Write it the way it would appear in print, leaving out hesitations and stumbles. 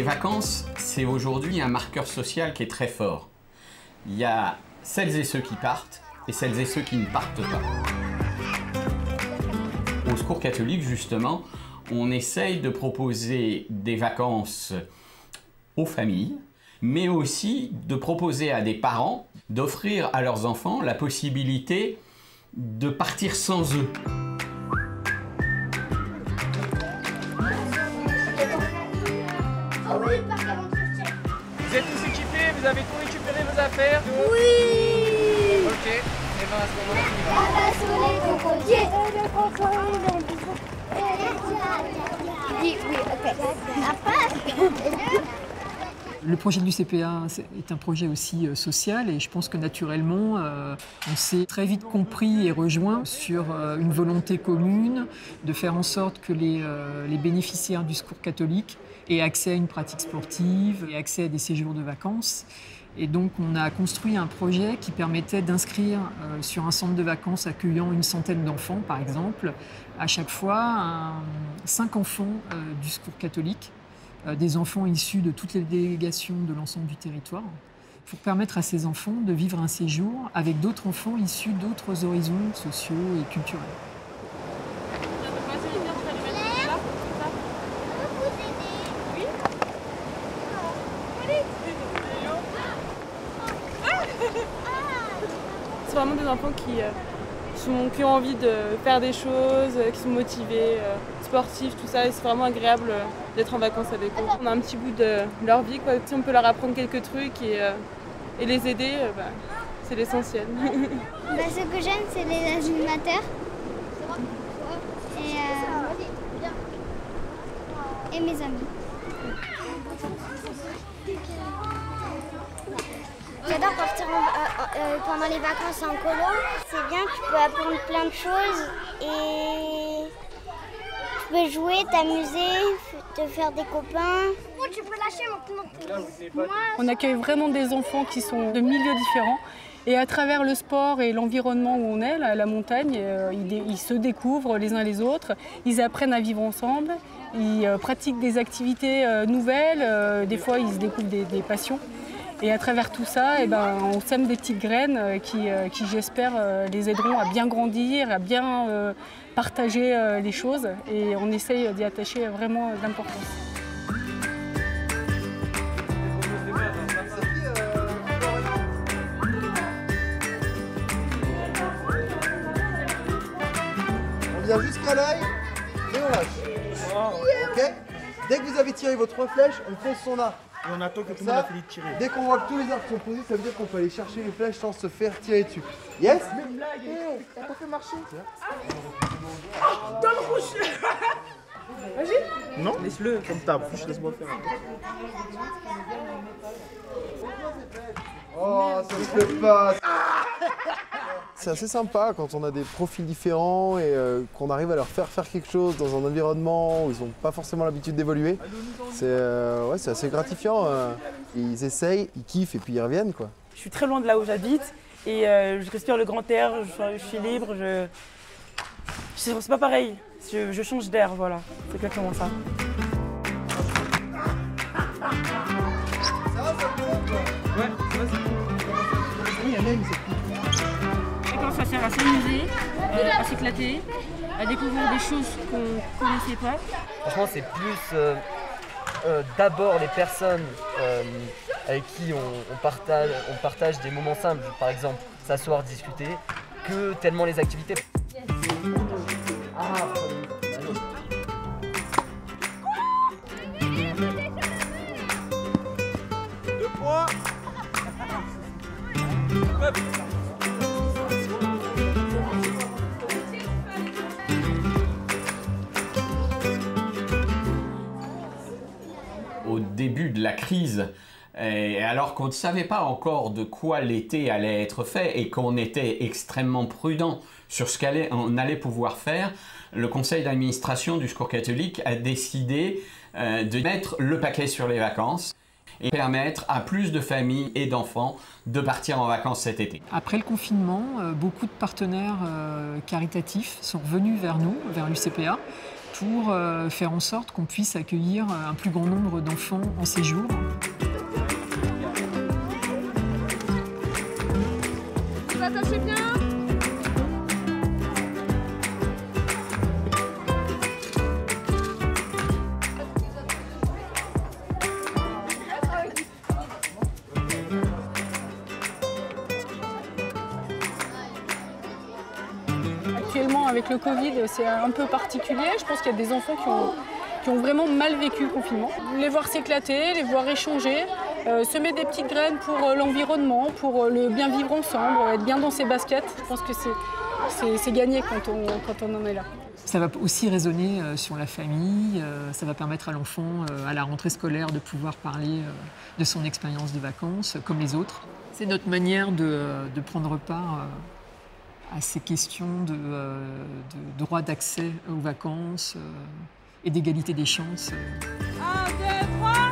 vacances, c'est aujourd'hui un marqueur social qui est très fort. Il y a celles et ceux qui partent et celles et ceux qui ne partent pas. Au Secours catholique, justement, on essaye de proposer des vacances aux familles, mais aussi de proposer à des parents d'offrir à leurs enfants la possibilité de partir sans eux. Vous êtes tous équipés, vous avez tout récupéré vos affaires? Oui. Ok, et bien à ce moment-là, Le projet de l'UCPA est un projet aussi social et je pense que naturellement, on s'est très vite compris et rejoint sur une volonté commune de faire en sorte que les bénéficiaires du Secours catholique aient accès à une pratique sportive et accès à des séjours de vacances. Et donc on a construit un projet qui permettait d'inscrire sur un centre de vacances accueillant une centaine d'enfants, par exemple, à chaque fois 5 enfants du Secours catholique, des enfants issus de toutes les délégations de l'ensemble du territoire, pour permettre à ces enfants de vivre un séjour avec d'autres enfants issus d'autres horizons sociaux et culturels. C'est vraiment des enfants qui ont envie de faire des choses, qui sont motivés, sportifs, tout ça. Et c'est vraiment agréable d'être en vacances avec eux. On a un petit bout de leur vie, quoi. Si on peut leur apprendre quelques trucs et les aider, c'est l'essentiel. Ce que j'aime, c'est les animateurs et mes amis. J'adore partir pendant les vacances en colo. C'est bien, tu peux apprendre plein de choses et tu peux jouer, t'amuser, te faire des copains. Tu peux lâcher maintenant. On accueille vraiment des enfants qui sont de milieux différents. Et à travers le sport et l'environnement où on est, la montagne, ils se découvrent les uns les autres, ils apprennent à vivre ensemble, ils pratiquent des activités nouvelles, des fois ils se découvrent des passions. Et à travers tout ça, on sème des petites graines qui j'espère, les aideront à bien grandir, à bien partager les choses. Et on essaye d'y attacher vraiment d'importance. On vient jusqu'à l'œil et on lâche. Ok. Dès que vous avez tiré vos 3 flèches, on pose son arc. Et on attend que tout le monde a fini de tirer. Dès qu'on voit que tous les arcs sont posés, ça veut dire qu'on peut aller chercher les flèches sans se faire tirer dessus. Yes? Même blague, t'as pas fait marcher. dans le rouge. Vas-y. Non, laisse-le comme ta bouche, laisse-moi faire. Oh, ça ne se fait pas. C'est assez sympa quand on a des profils différents et qu'on arrive à leur faire quelque chose dans un environnement où ils n'ont pas forcément l'habitude d'évoluer. C'est assez gratifiant. Ils essayent, ils kiffent et puis ils reviennent, quoi. Je suis très loin de là où j'habite et je respire le grand air, je suis libre. C'est pas pareil, je change d'air, voilà. C'est exactement ça. Ça va, ça te monte, quoi? Ouais, Oui, elle aime, c'est Ça sert à s'amuser, à s'éclater, à découvrir des choses qu'on ne connaissait pas. Franchement, c'est plus d'abord les personnes avec qui on partage des moments simples, par exemple s'asseoir, discuter, que tellement les activités. Au début de la crise, et alors qu'on ne savait pas encore de quoi l'été allait être fait et qu'on était extrêmement prudent sur ce qu'on allait pouvoir faire, le conseil d'administration du Secours catholique a décidé de mettre le paquet sur les vacances et permettre à plus de familles et d'enfants de partir en vacances cet été. Après le confinement, beaucoup de partenaires caritatifs sont revenus vers nous, vers l'UCPA, pour faire en sorte qu'on puisse accueillir un plus grand nombre d'enfants en séjour. Vous attachez bien. Actuellement, avec le Covid, c'est un peu particulier. Je pense qu'il y a des enfants qui ont vraiment mal vécu le confinement. Les voir s'éclater, les voir échanger, semer des petites graines pour l'environnement, pour le bien vivre ensemble, être bien dans ses baskets. Je pense que c'est gagné quand on en est là. Ça va aussi résonner sur la famille, ça va permettre à l'enfant, à la rentrée scolaire, de pouvoir parler de son expérience de vacances, comme les autres. C'est notre manière de prendre part à ces questions de droit d'accès aux vacances et d'égalité des chances. 1, 2, 3